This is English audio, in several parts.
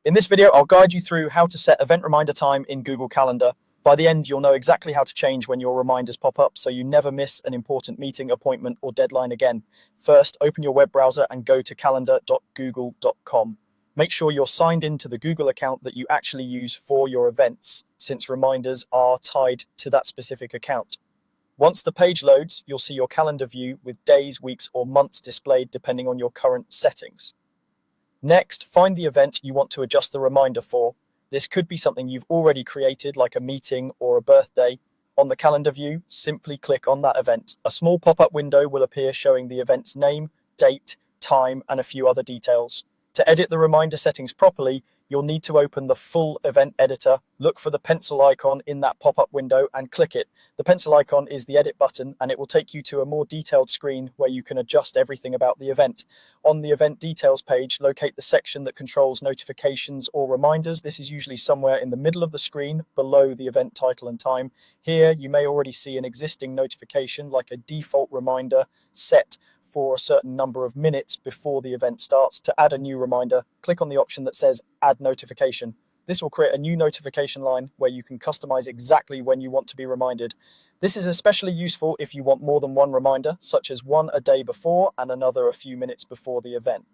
In this video, I'll guide you through how to set event reminder time in Google Calendar. By the end, you'll know exactly how to change when your reminders pop up so you never miss an important meeting, appointment, or deadline again. First, open your web browser and go to calendar.google.com. Make sure you're signed into the Google account that you actually use for your events, since reminders are tied to that specific account. Once the page loads, you'll see your calendar view with days, weeks, or months displayed depending on your current settings. Next, find the event you want to adjust the reminder for. This could be something you've already created, like a meeting or a birthday. On the calendar view, simply click on that event. A small pop-up window will appear showing the event's name, date, time, and a few other details. To edit the reminder settings properly, you'll need to open the full event editor, look for the pencil icon in that pop-up window and click it. The pencil icon is the edit button and it will take you to a more detailed screen where you can adjust everything about the event. On the event details page, locate the section that controls notifications or reminders. This is usually somewhere in the middle of the screen below the event title and time. Here, you may already see an existing notification like a default reminder set for a certain number of minutes before the event starts. To add a new reminder, click on the option that says Add Notification. This will create a new notification line where you can customize exactly when you want to be reminded. This is especially useful if you want more than one reminder, such as one a day before and another a few minutes before the event.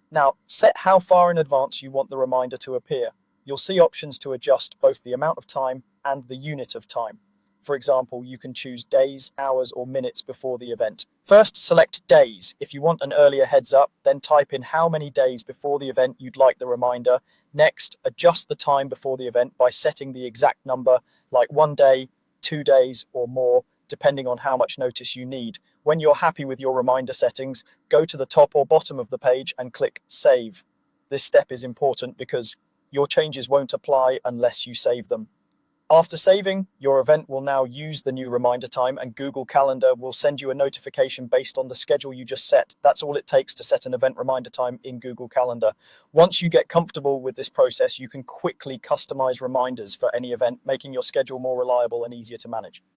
Now, set how far in advance you want the reminder to appear. You'll see options to adjust both the amount of time and the unit of time. For example, you can choose days, hours, or minutes before the event. First, select days. If you want an earlier heads up, then type in how many days before the event you'd like the reminder. Next, adjust the time before the event by setting the exact number, like 1 day, 2 days, or more, depending on how much notice you need. When you're happy with your reminder settings, go to the top or bottom of the page and click Save. This step is important because your changes won't apply unless you save them. After saving, your event will now use the new reminder time and Google Calendar will send you a notification based on the schedule you just set. That's all it takes to set an event reminder time in Google Calendar. Once you get comfortable with this process, you can quickly customize reminders for any event, making your schedule more reliable and easier to manage.